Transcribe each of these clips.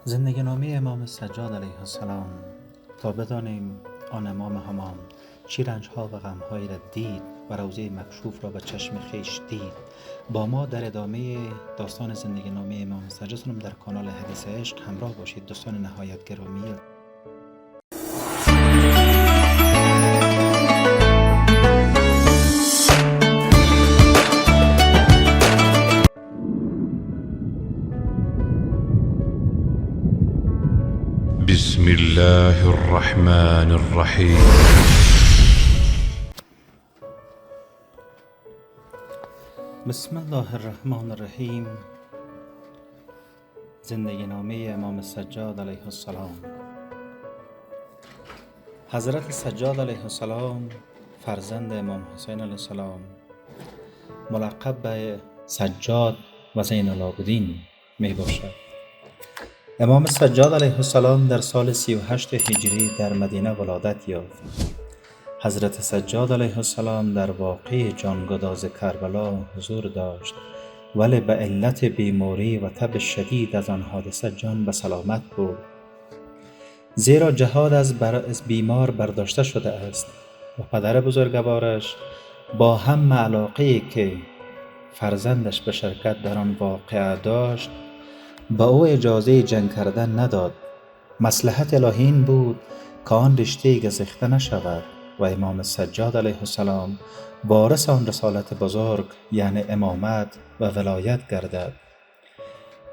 زندگی نامه امام سجاد علیه السلام تا بدانیم آن امام همان چی رنجها و غمهایی را دید و روضه مکشوف را به چشم خویش دید. با ما در ادامه داستان زندگی نامه امام سجاد در کانال حدیث عشق همراه باشید. دوستان نهایت گرامی، بسم الله الرحمن الرحیم. بسم الله الرحمن الرحیم. زندگی نامه امام سجاد علیه السلام. حضرت سجاد علیه السلام فرزند امام حسین علیه السلام، ملقب به سجاد و زین العابدین می باشد. امام سجاد علیه السلام در سال 38 هجری در مدینه ولادت یافت. حضرت سجاد علیه السلام در واقعه جانگداز کربلا حضور داشت، ولی به علت بیماری و تب شدید از آن حادثه جان به سلامت برد، زیرا جهاد از بیمار برداشته شده است و پدر بزرگوارش با هم علاقه‌ای که فرزندش به شرکت در آن واقعه داشت به او اجازه جنگ کردن نداد. مصلحت الهی این بود که آن رشته گسیخته نشود و امام سجاد علیه السلام وارث آن رسالت بزرگ یعنی امامت و ولایت گردد.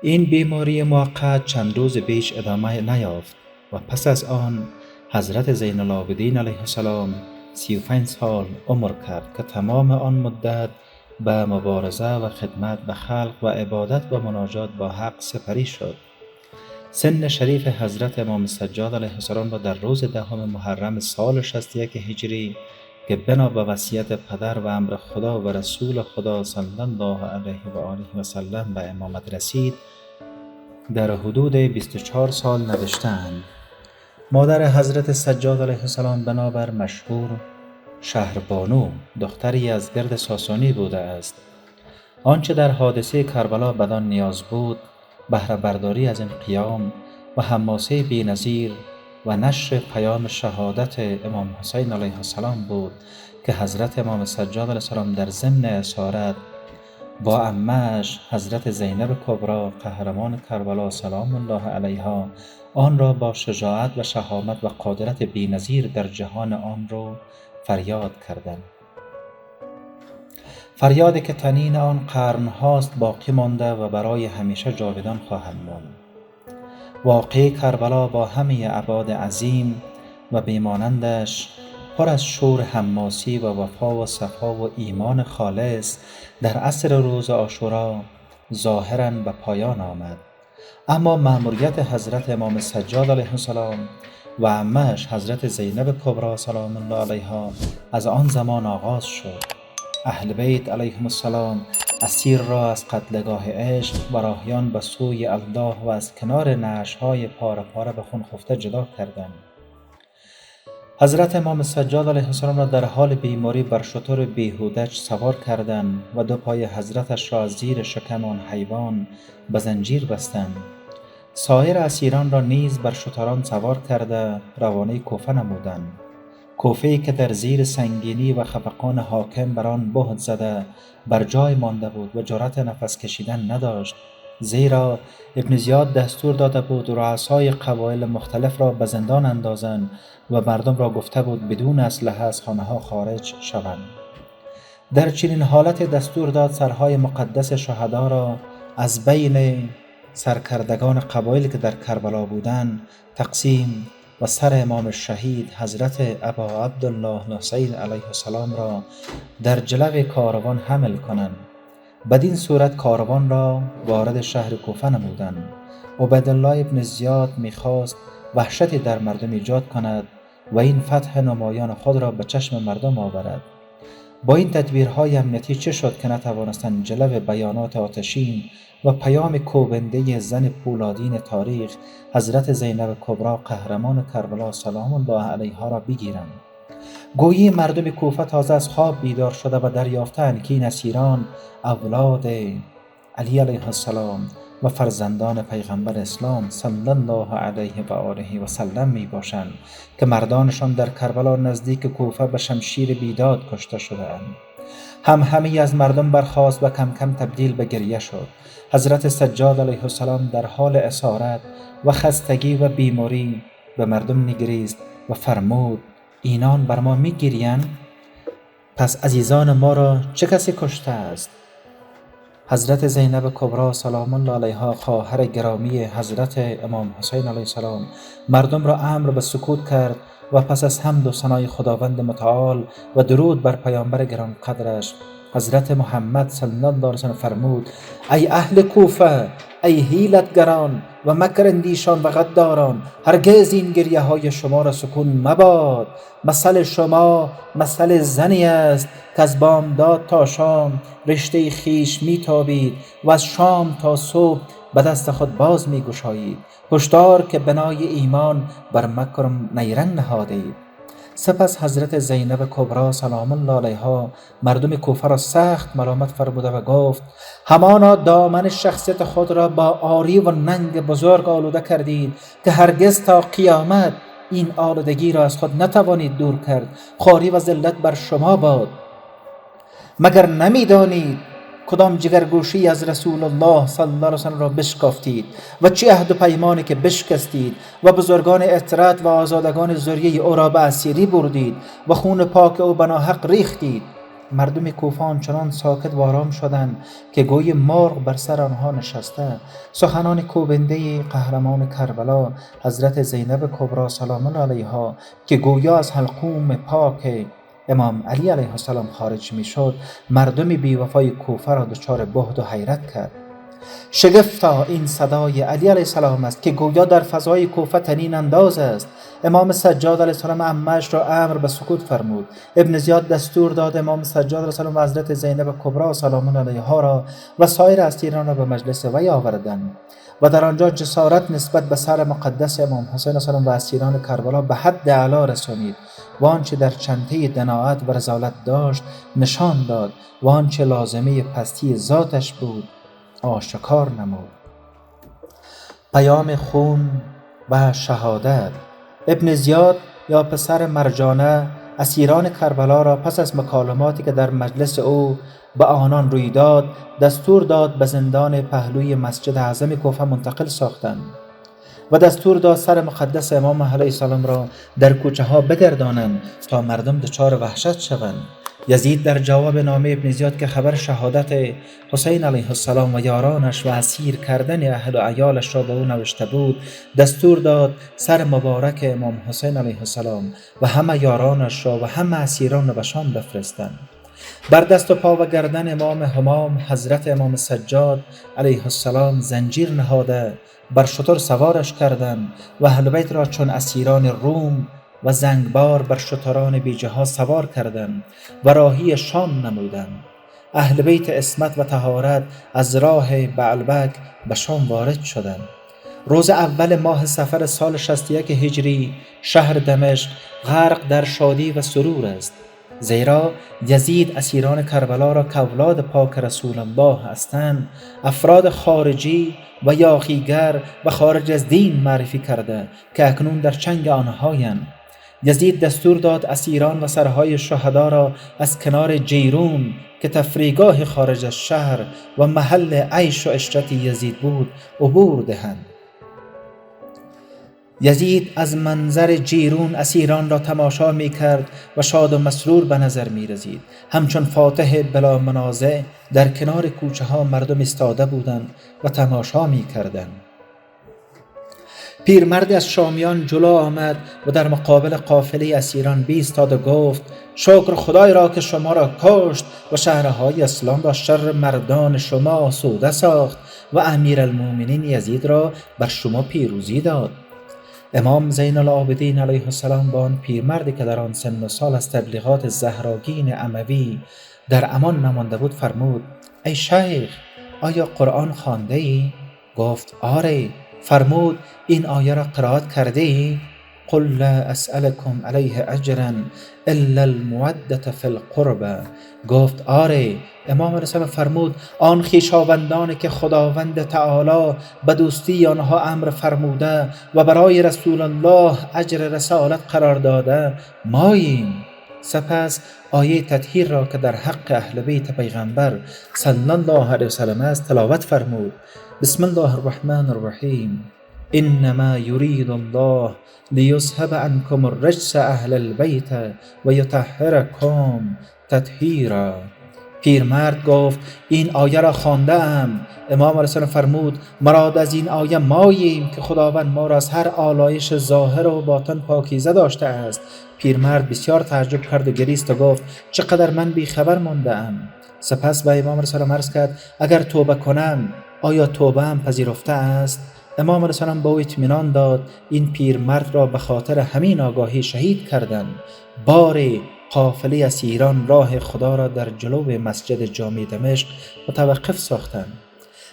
این بیماری موقت چند روز بیش ادامه نیافت و پس از آن حضرت زین العابدین علیه السلام 35 سال عمر کرد که تمام آن مدت به مبارزه و خدمت به خلق و عبادت و مناجات با حق سپری شد. سن شریف حضرت امام سجاد علیه السلام را در روز 10 محرم سال 61 هجری که بنا به وصیت پدر و امر خدا و رسول خدا صلی الله علیه و آله و سلم به امامت رسید در حدود 24 سال نوشتند. مادر حضرت سجاد علیه السلام بنابر مشهور شهربانو دختری از گرد ساسانی بوده است. آنچه در حادثه کربلا بدان نیاز بود بهره برداری از این قیام و حماسه بی‌نظیر و نشر پیام شهادت امام حسین علیه السلام بود که حضرت امام سجاد علیه السلام در ضمن اسارت با عمه‌اش حضرت زینب کبری قهرمان کربلا سلام الله علیها آن را با شجاعت و شهامت و قدرت بی‌نظیر در جهان آن رو فریاد کردند. فریادی که طنین آن قرن‌هاست باقی مانده و برای همیشه جاودان خواهد ماند. واقعه کربلا با همه ابعاد عظیم و بیمانندش پر از شور حماسی و وفا و صفا و ایمان خالص در عصر روز عاشورا ظاهراً به پایان آمد. اما مأموریت حضرت امام سجاد علیه السلام و عمه‌اش حضرت زینب کبری سلام الله علیها از آن زمان آغاز شد. اهل بیت علیهم السلام اسیر را از قتلگاه عشق و راهیان به سوی الله و از کنار نعش‌های پاره پاره به خون خفته جدا کردند. حضرت امام سجاد علیه السلام را در حال بیماری بر شتر بیهودج سوار کردند و 2 پای حضرتش را از زیر شکم آن حیوان به زنجیر بستند. سایر اسیران را نیز بر شتران سوار کرده روانه کوفه نمودند. کوفه‌ای که در زیر سنگینی و خفقان حاکم بر آن بهت زده بر جای مانده بود و جرأت نفس کشیدن نداشت، زیرا ابن زیاد دستور داده بود رؤسای قبایل مختلف را به زندان اندازند و مردم را گفته بود بدون اسلحه از خانه‌ها خارج شوند. در چنین حالت دستور داد سرهای مقدس شهدا را از بین سرکردگان قبایلی که در کربلا بودند تقسیم و سر امام شهید حضرت ابا عبدالله الحسین علیه السلام را در جلو کاروان حمل کنند. بدین صورت کاروان را وارد شهر کوفه نمودند. عبیدالله ابن زیاد می‌خواست وحشتی در مردم ایجاد کند و این فتح نمایان خود را به چشم مردم آورد. با این تدبیرهای امنیتی چه شد که نتوانستند جلو بیانات آتشین و پیام کوبنده زن پولادین تاریخ حضرت زینب کبری قهرمان کربلا سلام الله علیها را بگیرند. گویی مردم کوفه تازه از خواب بیدار شده و دریافتند که این اسیران اولاد علی علیه السلام و فرزندان پیغمبر اسلام صلی الله علیه و آله و سلم می باشند که مردانشان در کربلا نزدیک کوفه به شمشیر بیداد کشته شده‌اند. همه از مردم برخاست و کم کم تبدیل به گریه شد. حضرت سجاد علیه السلام در حال اسارت و خستگی و بیماری به مردم نگریست و فرمود: اینان بر ما می‌گریند؟ پس عزیزان ما را چه کسی کشته است؟ حضرت زینب کبری سلام الله علیها، خواهر گرامی حضرت امام حسین علیه السلام، مردم را امر به سکوت کرد و پس از حمد و ثنای خداوند متعال و درود بر پیامبر گرانقدرش حضرت محمد صلی الله علیه و سلم فرمود: ای اهل کوفه، ای حیلتگران و مکر اندیشان و غداران، هرگز این گریه های شما را سکون مباد. مثل شما مثل زنی است که از بامداد تا شام رشته خویش میتابید و از شام تا صبح به دست خود باز میگشایید. هشدار که بنای ایمان بر مکر نیرنگ نهادید. سپس حضرت زینب کبری سلام الله علیها مردم کوفه را سخت ملامت فرموده و گفت: همانا دامن شخصیت خود را با عاری و ننگ بزرگ آلوده کردید که هرگز تا قیامت این آلودگی را از خود نتوانید دور کرد. خواری و ذلت بر شما باد. مگر نمیدانید کدام جگرگوشی از رسول الله صلی الله علیه و سلم را بشکافتید و چه عهد و پیمانی که بشکستید و بزرگان اطرت و آزادگان ذریه او را به اسیری بردید و خون پاک او بناحق ریختید. مردم کوفه آنچنان ساکت و آرام شدند که گوی مرغ بر سر آنها نشسته. سخنان کوبنده قهرمان کربلا حضرت زینب کبری سلام الله علیها که گویا از حلقوم پاک امام علی علیه السلام خارج می شد، مردم بیوفای کوفه را دچار بهت و حیرت کرد. شگفتا این صدای علی علیه السلام است که گویا در فضای کوفه طنین انداز است. امام سجاد علیه السلام عمه‌اش را امر به سکوت فرمود. ابن زیاد دستور داد امام سجاد علیه السلام و حضرت زینب کبری سلام الله علیها را و سایر اسیران را به مجلس وی آوردند و در آنجا جسارت نسبت به سر مقدس امام حسین علیه السلام و اسیران کربلا به حد اعلی رسانید و آنچه در چنته دناعت و رذالت داشت نشان داد و آنچه لازمه پستی ذاتش بود آشکار نمود. پیام خون و شهادت. ابن زیاد یا پسر مرجانه اسیران کربلا را پس از مکالماتی که در مجلس او به آنان روی داد دستور داد به زندان پهلوی مسجد اعظم کوفه منتقل ساختند و دستور داد سر مقدس امام علیه السلام را در کوچه ها بگردانند تا مردم دچار وحشت شوند. یزید در جواب نامه ابن زیاد که خبر شهادت حسین علیه السلام و یارانش و اسیر کردن اهل و عیالش را به او نوشته بود، دستور داد سر مبارک امام حسین علیه السلام و همه یارانش را و همه اسیران را به شام بفرستند. بر دست و پا و گردن امام همام حضرت امام سجاد علیه السلام زنجیر نهاده بر شتر سوارش کردند و اهل بیت را چون اسیران روم و زنگبار بر شتران بیجها سوار کردند و راهی شام نمودند. اهل بیت عصمت و طهارت از راه بعلبک به شام وارد شدند. روز اول ماه صفر سال 61 هجری شهر دمشق غرق در شادی و سرور است، زیرا یزید اسیران کربلا را که اولاد پاک رسول الله هستند افراد خارجی و یاغیگر و خارج از دین معرفی کرده که اکنون در چنگ آنهایند. یزید دستور داد اسیران و سرهای شهدا را از کنار جیرون که تفریحگاه خارج از شهر و محل عیش و عشرت یزید بود عبور دهند. یزید از منظر جیرون اسیران را تماشا می کرد و شاد و مسرور به نظر می رسید. همچون فاتح بلا منازع در کنار کوچه ها مردم ایستاده بودند و تماشا می کردند. پیرمردی از شامیان جلو آمد و در مقابل قافله اسیران بایستاد و گفت: شکر خدای را که شما را کشت و شهرهای اسلام را شر مردان شما آسوده ساخت و امیرالمومنین یزید را بر شما پیروزی داد. امام زین العابدین علیه السلام با آن پیرمردی که در آن سن و سال از تبلیغات زهراگین اموی در امان نمانده بود فرمود: ای شیخ، آیا قرآن خوانده ای؟ گفت: آره. فرمود: این آیه را قرائت کرده ای؟ قل لا اسألكم علیه اجرا الا المودة فی القربى. گفت آری. امام علیه السلام فرمود آن خویشاوندانی که خداوند تعالی به دوستی آنها امر فرموده و برای رسول الله اجر رسالت قرار داده ماییم. سپس آیه تطهیر را که در حق اهل بیت پیغمبر صلی الله علیه وسلم است تلاوت فرمود. بسم الله الرحمن الرحیم. انما یرید الله لیذهب عنکم الرجس اهل البیت و یطهرکم تطهیرا. پیرمرد گفت این آیه را خوانده ام. امام علیه السلام فرمود مراد از این آیه ماییم که خداوند ما را از هر آلایش ظاهر و باطن پاکیزه داشته است. پیرمرد بسیار تعجب کرد و گریست و گفت چقدر من بیخبر مانده ام. سپس به امام علیه السلام عرض کرد اگر توبه کنم آیا توبه ام پذیرفته است؟ امام علیه السلام با او اطمینان داد این پیرمرد را به خاطر همین آگاهی شهید کردند. باری قافله اسیران راه خدا را در جلو مسجد جامع دمشق متوقف ساختند.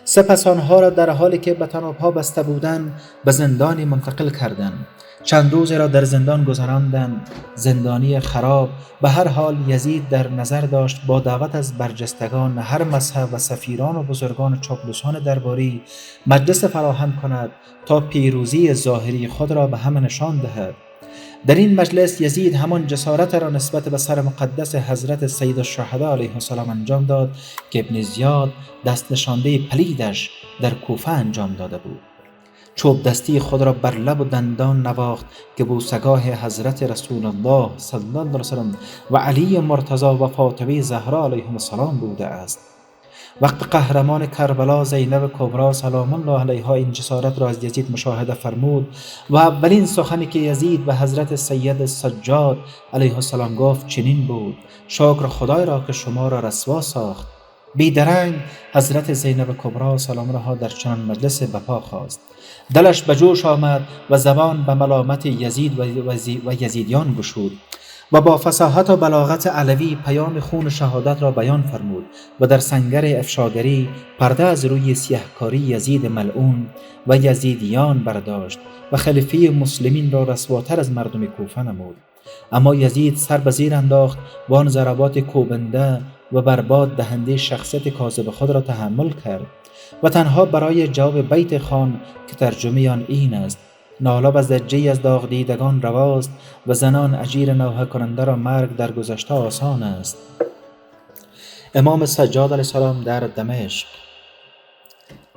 سپس آنها را در حالی که به طنابها بسته بودند به زندانی منتقل کردند. چند روز را در زندان گذراندند. زندانی خراب. به هر حال یزید در نظر داشت با دعوت از برجستگان هر مذهب و سفیران و بزرگان چاپلوسان درباری مجلس فراهم کند تا پیروزی ظاهری خود را به همه نشان دهد. در این مجلس یزید همان جسارت را نسبت به سر مقدس حضرت سید الشهدا علیه السلام انجام داد که ابن زیاد دست نشانده پلیدش در کوفه انجام داده بود. چوب دستی خود را بر لب و دندان نواخت که بوسگاه حضرت رسول الله صلی الله علیه وسلم و علی مرتضی و فاطمه زهرا علیهم السلام بوده است. وقت قهرمان کربلا زینب کبری سلام الله علیها این جسارت را از یزید مشاهده فرمود و اولین سخنی که یزید به حضرت سید سجاد علیه السلام گفت چنین بود شکر خدای را که شما را رسوا ساخت. بیدرنگ حضرت زینب کبری سلام الله در چنان مجلس بپا خواست. دلش به جوش آمد و زبان به ملامت یزید و یزیدیان گشود و با فصاحت و بلاغت علوی پیام خون شهادت را بیان فرمود و در سنگر افشاگری پرده از روی سیهکاری یزید ملعون و یزیدیان برداشت و خلیفه مسلمین را رسواتر از مردم کوفه نمود. اما یزید سر به زیر انداخت و آن ضربات کوبنده و برباد دهنده شخصیت کاذب خود را تحمل کرد و تنها برای جواب بیت خان که ترجمه آن این است ناله و زجه‌ای از داغ دیدگان رواست و زنان اجیر نوحه کننده را مرگ در گذشته آسان است. امام سجاد علیه السلام در دمشق.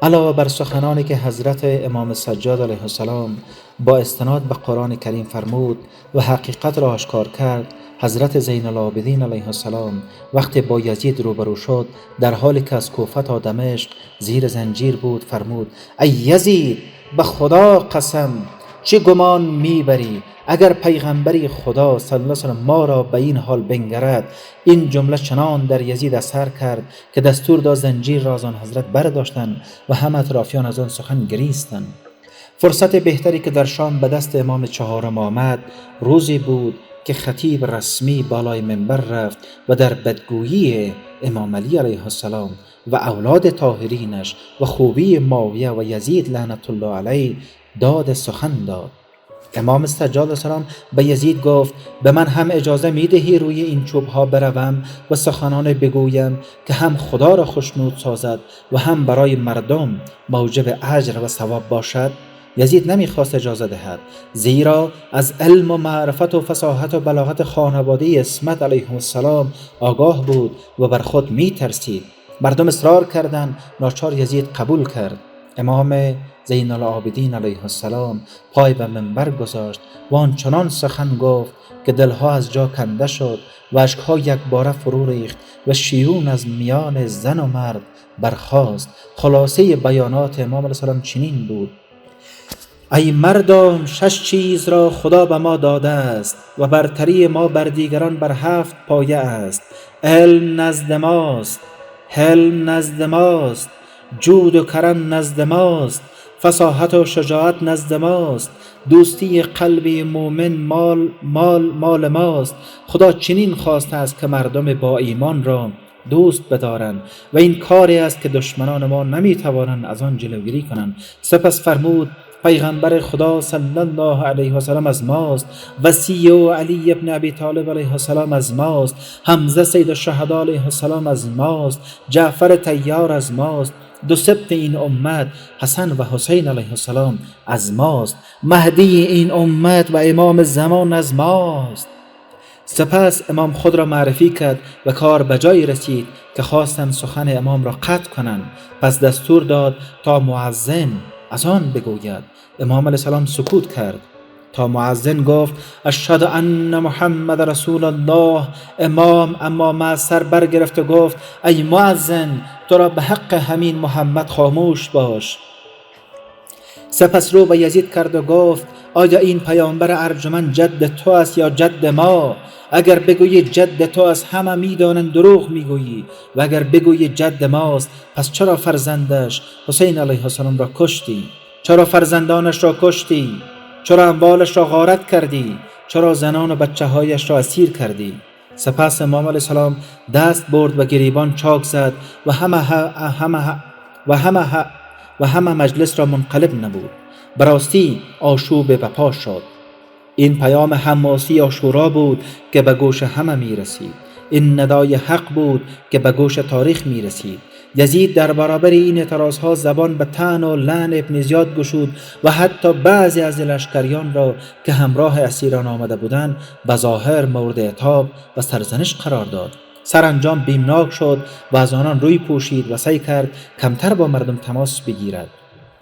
علاوه بر سخنانی که حضرت امام سجاد علیه السلام با استناد به قرآن کریم فرمود و حقیقت را آشکار کرد، حضرت زین العابدین علیه السلام وقتی با یزید روبرو شد در حالی که از کوفه تا دمشق زیر زنجیر بود فرمود ای یزید به خدا قسم چه گمان میبری اگر پیغمبری خدا صلی الله علیه وسلم ما را به این حال بنگرد. این جمله چنان در یزید اثر کرد که دستور داد زنجیر را از آن حضرت برداشتند و همه اطرافیان از آن سخن گریستند. فرصت بهتری که در شام به دست امام چهارم آمد روزی بود که خطیب رسمی بالای منبر رفت و در بدگویی امام علی علیه السلام و اولاد طاهرینش و خوبی معاویه و یزید لعنت الله علیه داد سخن داد. امام سجاد علیه السلام به یزید گفت به من هم اجازه میدهی روی این چوبها بروم و سخنان بگویم که هم خدا را خوشنود سازد و هم برای مردم موجب اجر و ثواب باشد؟ یزید نمیخواست اجازه دهد، زیرا از علم و معرفت و فصاحت و بلاغت خانواده اسمت علیه السلام آگاه بود و بر خود میترسید. مردم اصرار کردند، ناچار یزید قبول کرد. امام زین العابدین علیه السلام پای به منبر گذاشت و آنچنان سخن گفت که دلها از جا کنده شد و اشکها یک باره فرو ریخت و شیون از میان زن و مرد برخاست. خلاصه بیانات امام علیه السلام چنین بود: ای مردم، 6 چیز را خدا به ما داده است و برتری ما بر دیگران بر 7 پایه است. علم نزد ماست، حلم نزد ماست، جود و کرم نزد ماست، فصاحت و شجاعت نزد ماست، دوستی قلبی مومن مال ماست. خدا چنین خواسته است که مردم با ایمان را دوست بدارند و این کاری است که دشمنان ما نمیتوانند از آن جلوگیری کنند. سپس فرمود: پیغمبر خدا صلی الله علیه و سلم از ماست، وصی و علی ابن ابی طالب علیه السلام از ماست، حمزه سید الشهدا علیه السلام از ماست، جعفر طیار از ماست، دو سبط این امت حسن و حسین علیه السلام از ماست، مهدی این امت و امام زمان از ماست. سپس امام خود را معرفی کرد و کار به جای رسید که خواستند سخن امام را قطع کنند. پس دستور داد تا مؤذن از آن بگوید. امام علیه السلام سکوت کرد تا مؤذن گفت اشهد ان محمد رسول الله. امام اما از سر برگرفت و گفت ای مؤذن، تو را به حق همین محمد خاموش باش. سپس رو به یزید کرد و گفت آیا این پیامبر ارجمند جد تو است یا جد ما؟ اگر بگویی جد تو است همه میدانند دروغ میگویی، و اگر بگویی جد ماست پس چرا فرزندش حسین علیه السلام را کشتی؟ چرا فرزندانش را کشتی؟ چرا اموالش را غارت کردی؟ چرا زنان و بچه هایش را اسیر کردی؟ سپس امام علیه السلام دست برد و گریبان چاک زد و همه مجلس را منقلب نمود. براستی آشوب بپا شد. این پیام حماسی آشورا بود که به گوش همه می رسید. این ندای حق بود که به گوش تاریخ می رسید. یزید در برابر این اعتراضها زبان به طعن و لعن ابن زیاد گشود و حتی بعضی از لشکریان را که همراه اسیران آمده بودند به ظاهر مورد عتاب و سرزنش قرار داد. سرانجام بیمناک شد و از آنان روی پوشید و سعی کرد کمتر با مردم تماس بگیرد.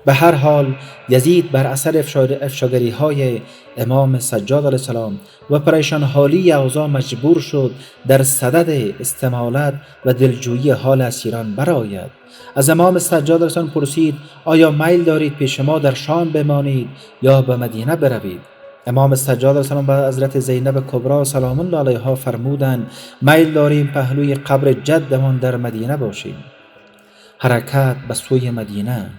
به هر حال یزید بر اثر افشاگری های امام سجاد علیه السلام و پریشان حالی اوضاع مجبور شد در صدد استمالت و دلجویی حال اسیران برآید. از امام سجاد علیه السلام پرسید آیا میل دارید پیش ما در شام بمانید یا به مدینه بروید؟ امام سجاد علیه السلام به حضرت زینب کبری سلام الله علیها فرمودند میل داریم پهلوی قبر جدمان در مدینه باشیم. حرکت به سوی مدینه.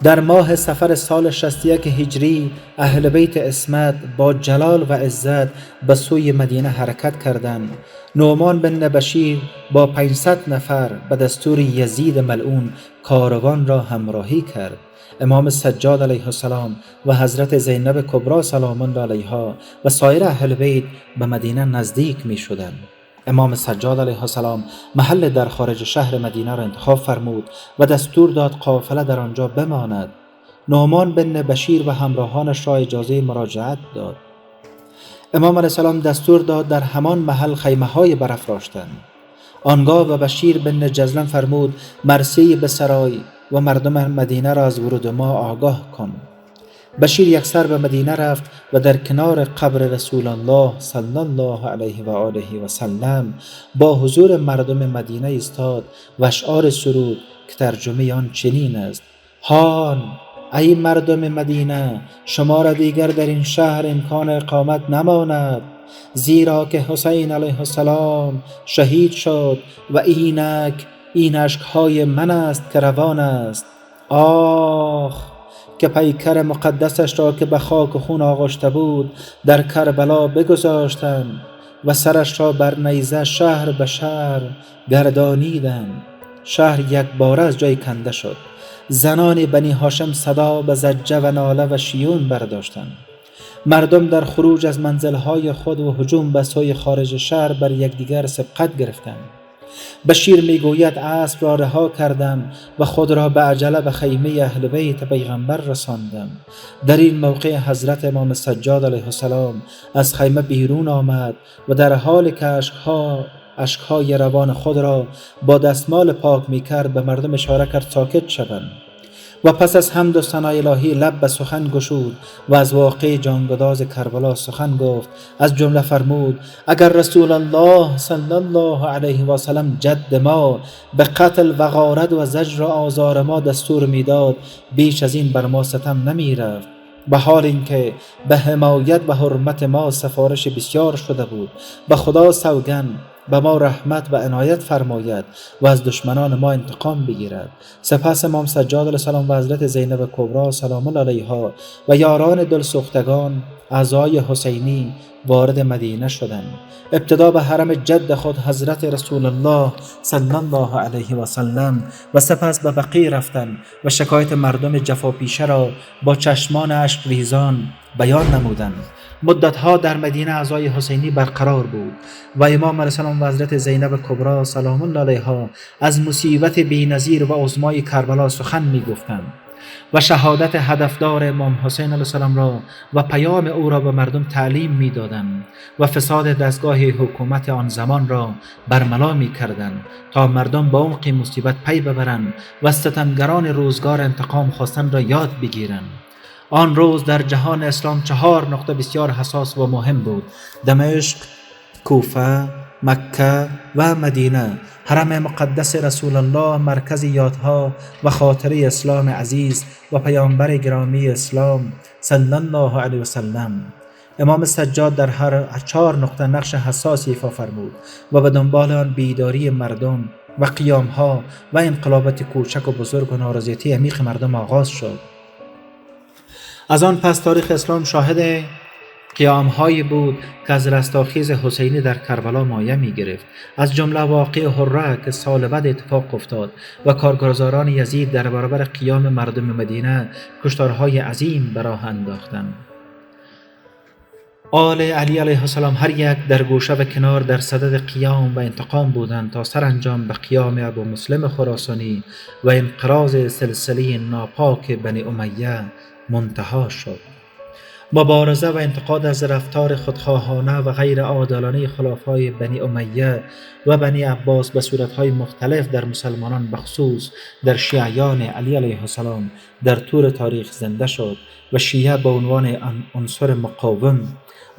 در ماه صفر سال 61 هجری اهل بیت عصمت با جلال و عزت به سوی مدینه حرکت کردند. نعمان بن بشیر با 500 نفر به دستور یزید ملعون کاروان را همراهی کرد. امام سجاد علیه السلام و حضرت زینب کبری سلام الله علیها و سایر اهل بیت به مدینه نزدیک می شدند. امام سجاد علیه السلام محل در خارج شهر مدینه را انتخاب فرمود و دستور داد قافله در آنجا بماند. نعمان بن بشیر و همراهانش را اجازه مراجعت داد. امام علیه السلام دستور داد در همان محل خیمه های برافراشتند. آنگاه و بشیر بن جزلان فرمود مرسی به سرای و مردم مدینه را از ورود ما آگاه کن. بشیر یک سر به مدینه رفت و در کنار قبر رسول الله صلی الله علیه و آله و سلم با حضور مردم مدینه ایستاد و اشعار سرود که ترجمه آن چنین است: هان ای مردم مدینه، شما را دیگر در این شهر امکان اقامت نماند، زیرا که حسین علیه السلام شهید شد و اینک این اشکهای من است که روان است. آخ که پیکر مقدسش را که به خاک و خون آغشته بود در کربلا بگذاشتند و سرش را بر نیزه شهر به شهر گردانیدند. شهر یک باره از جای کنده شد. زنان بنی هاشم صدا به زجه و ناله و شیون برداشتند. مردم در خروج از منزلهای خود و هجوم به سوی خارج شهر بر یکدیگر سبقت گرفتند. بشیر میگوید اسب را رها کردم و خود را به عجله به خیمه اهل بیت پیغمبر رساندم. در این موقع حضرت امام سجاد علیه السلام از خیمه بیرون آمد و در حال که اشکهای روان خود را با دستمال پاک میکرد به مردم اشاره کرد ساکت شوند و پس از حمد و ثنای الهی لب به سخن گشود و از واقعه جانگداز کربلا سخن گفت. از جمله فرمود اگر رسول الله صلی الله علیه و سلم جد ما به قتل و غارت و زجر و آزار ما دستور میداد بیش از این بر ما ستم نمی رفت، به حال اینکه به حمایت و حرمت ما سفارش بسیار شده بود. به خدا سوگند به ما رحمت و عنایت فرماید و از دشمنان ما انتقام بگیرد. سپس امام سجاد علیه السلام و حضرت زینب کبری سلام الله علیها و یاران دلسوختگان اعضای حسینی وارد مدینه شدند. ابتدا به حرم جد خود حضرت رسول الله صلی الله علیه و سلم و سپس به بقیع رفتند و شکایت مردم جفاپیشه را با چشمان اشک ریزان بیان نمودند. مدتها در مدینه اعضای حسینی برقرار بود و امام علیه السلام و حضرت زینب کبری سلام الله علیها از مصیبت بی‌نظیر و عظمای کربلا سخن می‌گفتند و شهادت هدفدار امام حسین علیه السلام را و پیام او را به مردم تعلیم می‌دادند و فساد دستگاه حکومت آن زمان را برملا می‌کردند تا مردم با عمق مصیبت پی ببرند و ستمگران روزگار انتقام خواستن را یاد بگیرند. آن روز در جهان اسلام 4 نقطه بسیار حساس و مهم بود: دمشق، کوفه، مکه و مدینه. حرم مقدس رسول الله مرکز یادها و خاطره اسلام عزیز و پیامبر گرامی اسلام صلی الله علیه و سلم. امام سجاد در هر 4 نقطه نقش حساسی ایفا فرمود و به دنبال آن بیداری مردم و قیامها و انقلابات کوچک و بزرگ و نارضایتی عمیق مردم آغاز شد. از آن پس تاریخ اسلام شاهد قیام‌هایی بود که از رستاخیز حسینی در کربلا مایه می‌گرفت، از جمله واقعه حره که سال بعد اتفاق افتاد و کارگزاران یزید در برابر قیام مردم مدینه کشتارهای عظیم به راه انداختند. آل علی علیه السلام هر یک در گوشه و کنار در صدد قیام و انتقام بودند تا سرانجام به قیام ابو مسلم خراسانی و انقراض سلسله ناپاک بنی امیه منتهی شد. مبارزه و انتقاد از رفتار خودخواهانه و غیر عادلانه خلفای بنی امیه و بنی عباس به صورتهای مختلف در مسلمانان بخصوص در شیعیان علی علیه السلام در طول تاریخ زنده شد و شیعه به عنوان عنصر مقاوم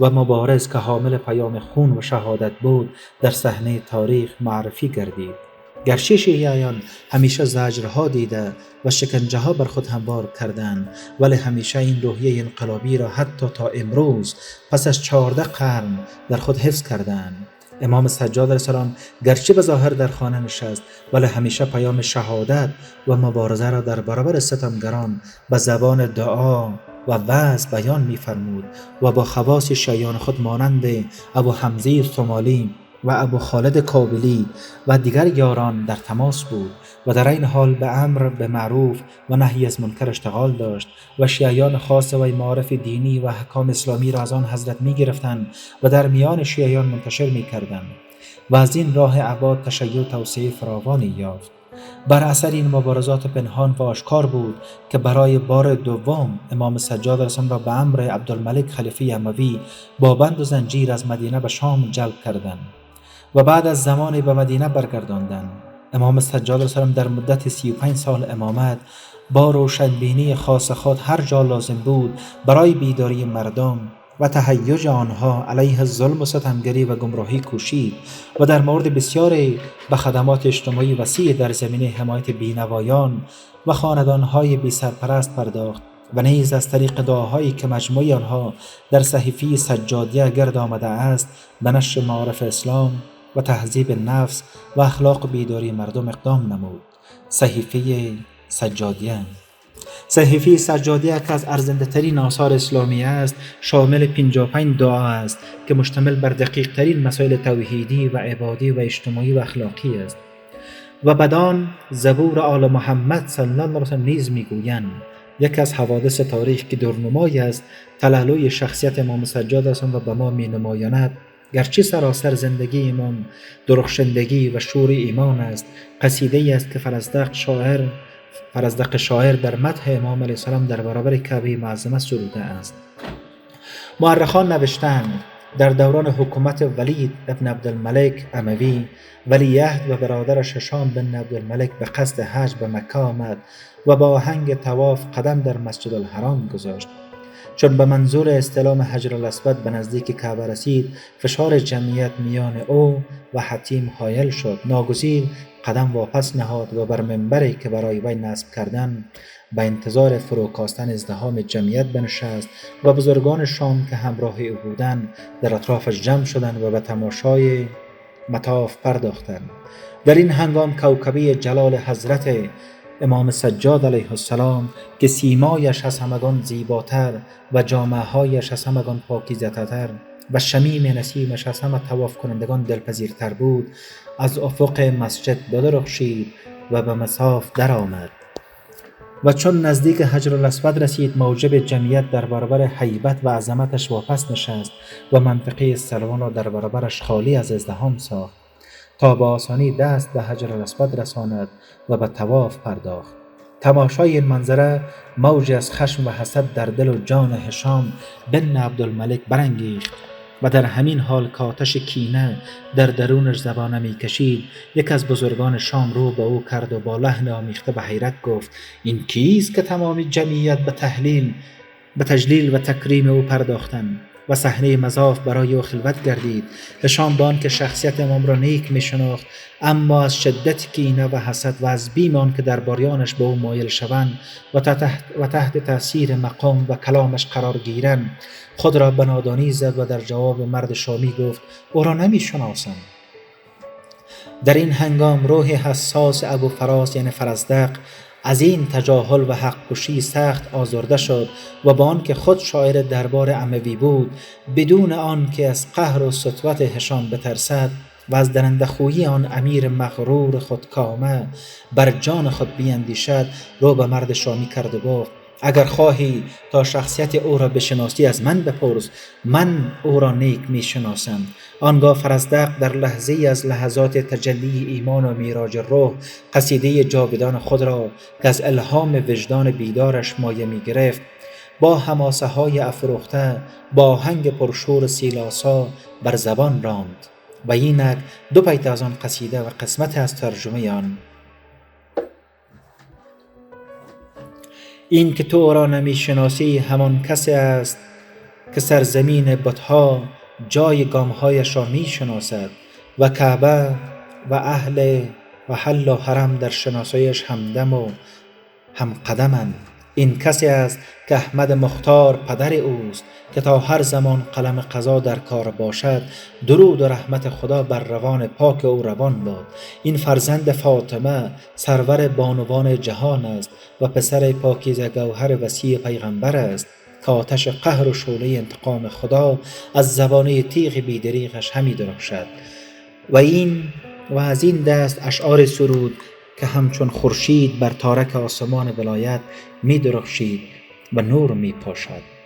و مبارز که حامل پیام خون و شهادت بود در صحنه تاریخ معرفی گردید. گرچه شیعیان همیشه زجرها دیده و شکنجه ها بر خود هموار کردند، ولی همیشه این روحیه انقلابی را حتی تا امروز پس از 14 قرن در خود حفظ کردند. امام سجاد علیه السلام گرچه به ظاهر در خانه نشست، ولی همیشه پیام شهادت و مبارزه را در برابر ستمگران به زبان دعا و وعظ بیان می‌فرمود و با خواص شیعیان خود مانند ابو حمزه صومالی و ابو خالد کابلی و دیگر یاران در تماس بود و در این حال به امر به معروف و نهی از منکر اشتغال داشت و شیعیان خاص و معارف دینی و احکام اسلامی را از آن حضرت می گرفتند و در میان شیعیان منتشر می کردند و از این راه اباد تشیع توسعه فراوانی یافت. بر اثر این مبارزات پنهان و آشکار بود که برای بار دوم امام سجاد علیه السلام را به امر عبدالملک خلیفه اموی با بند و زنجیر از مدینه به شام جلب کردند و بعد از زمانی به مدینه برگرداندند. امام سجاد علیه السلام در مدت 35 سال امامت با روشنبینی خاص خود هر جا لازم بود برای بیداری مردم و تهیج آنها علیه ظلم و ستمگری و گمراهی کوشید و در مورد بسیاری به خدمات اجتماعی وسیع در زمینه حمایت بینوایان و خاندانهای بی سرپرست پرداخت و نیز از طریق دعاهایی که مجموعی آنها در صحیفه سجادیه گرد آمده است به نشر معارف اسلام و تهذیب نفس و اخلاق بیداری مردم اقدام نمود. صحیفه سجادیه که از ارزنده ترین آثار اسلامی است، شامل 55 دعا است که مشتمل بر دقیق ترین مسائل توحیدی و عبادی و اجتماعی و اخلاقی است و بدان زبور آل محمد صلی الله علیه و سلم نیز میگویند. یکی از حوادث تاریخ که درنمای است تلالوی شخصیت امام سجاد است و به ما می نمایاند گرچه سراسر زندگی امام درخشندگی و شور ایمان است، قصیده‌ای است که فرزدق شاعر در مدح امام علیه السلام در برابر کعبه معظمه سروده است. مورخان نوشتند در دوران حکومت ولید ابن عبدالملک اموی، ولیعهد و برادرش هشام بن عبدالملک به قصد حج به مکه آمد و با آهنگ طواف قدم در مسجد الحرام گذاشت. چون به منظور استلام حجر الاسود به نزدیک کعبه رسید، فشار جمعیت میان او و حتیم حایل شد. ناگزیر قدم واپس نهاد و بر منبری که برای وی نصب کردن به انتظار فروکاستن ازدحام جمعیت بنشست و بزرگان شام که همراه او بودند در اطرافش جمع شدند و به تماشای مطاف پرداختند. در این هنگام کوکبه جلال حضرت امام سجاد علیه السلام که سیمایش از همگان زیباتر و جامه هایش از همگان پاکیزه‌تر و شمیم نسیمش از همه طواف کنندگان دلپذیرتر بود، از افق مسجد بدرخشید و به مصاف در آمد و چون نزدیک حجر الاسود رسید موجب جمعیت در برابر هیبت و عظمتش واپس نشست و منطقه استلوان را در برابرش خالی از ازدحام ساخت تا با آسانی دست به حجر الاسود رساند و به طواف پرداخت. تماشای این منظره موجی از خشم و حسد در دل و جان هشام بن عبدالملک برانگیخت و در همین حال که آتش کینه در درونش زبانه می کشید، یک از بزرگان شام رو به او کرد و با لحن آمیخته به حیرت گفت: این کیست که تمام جمعیت به تجلیل و تکریم او پرداختند و صحنه مزاف برای او خلوت گردید؟ هشام با آنکه شخصیت امام را نیک می شناخت، اما از شدت کینه و حسد و از بیم آنکه درباریانش به او مایل شوند و تحت تأثیر مقام و کلامش قرار گیرند، خود را به نادانی زد و در جواب مرد شامی گفت: او را نمی شناسم. در این هنگام روح حساس ابو فراس یعنی فرزدق از این تجاهل و حق کشی سخت آزرده شد و با آنکه خود شاعر دربار اموی بود، بدون آنکه از قهر و سطوت هشام بترسد و از درنده خویی آن امیر مغرور خودکامه بر جان خود بیندیشد، رو به مرد شامی کرد و گفت: اگر خواهی تا شخصیت او را بشناسی از من بپرس، من او را نیک می شناسم. آنگاه فرزدق در لحظه از لحظات تجلی ایمان و میراج روح قصیده جاودان خود را که از الهام وجدان بیدارش مایه می گرفت با حماسه های افروخته با آهنگ پرشور سیلاسا بر زبان راند و اینک دو بیت از آن قصیده و قسمت از ترجمه آن: این که تو را نمی شناسی همان کسی است که سرزمین بتها جای گامهایش را می شناسد و کعبه و اهل و حل و حرم در شناسایش همدم و همقدمند. این کسی است که احمد مختار پدر اوست که تا هر زمان قلم قضا در کار باشد، درود و رحمت خدا بر روان پاک او روان باد. این فرزند فاطمه سرور بانوان جهان است و پسر پاکیزه گوهر وسیع پیغمبر است که آتش قهر و شعله انتقام خدا از زبانه تیغ بیدریغش همی درخشد. و از این دست اشعار سرود که همچون خورشید بر تارک آسمان ولایت می درخشید و نور می پاشد.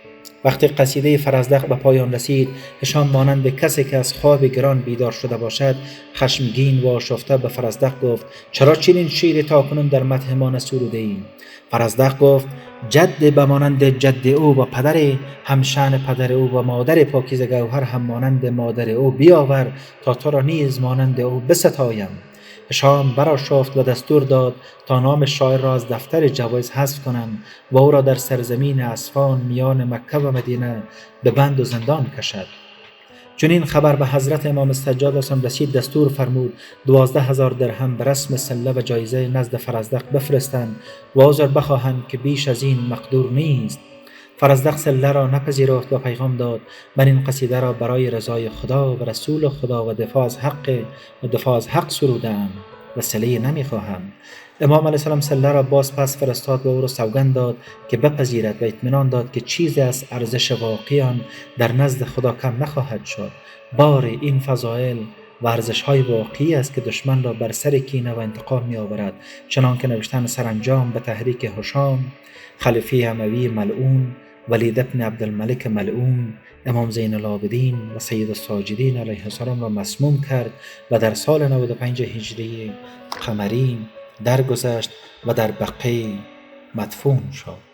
وقتی قصیده فرزدق به پایان رسید، هشام مانند کسی که از خواب گران بیدار شده باشد خشمگین و آشفته به فرزدق گفت: چرا چنین شعری تاکنون در مدح ما نسروده ایم؟ فرزدق گفت: جد به مانند جد او و پدر همشأن پدر او و مادر پاکیزه گوهر هم مانند مادر او بیاور تا تو را نیز مانند او بستایم. هشام برآشفت و دستور داد تا نام شاعر را از دفتر جوایز حذف کنند و او را در سرزمین اصفهان میان مکه و مدینه به بند و زندان کشد. چون این خبر به حضرت امام سجاد رسید، دستور فرمود 12,000 درهم به رسم سله و جایزه نزد فرزدق بفرستند و عذر بخواهند که بیش از این مقدور نیست. فرزدق سله را نپذیرفت و پیغام داد: من این قصیده را برای رضای خدا و رسول خدا و دفاع از حق سرودم و سله نمیخواهم. امام علیه السلام سله را باز پس فرستاد و او را سوگند داد که بپذیرد و اطمینان داد که چیزی از ارزش واقعی آن در نزد خدا کم نخواهد شد. بار این فضائل و ارزش‌های واقعی است که دشمن را بر سر کینه و انتقام می‌آورد، چنانکه نوشتن سرانجام به تحریک هشام خلیفه اموی ملعون، ولید بن عبدالملک ملعون، امام زین العابدین و سید الساجدین علیه السلام را مسموم کرد و در سال 95 هجری قمری درگذشت و در بقیع مدفون شد.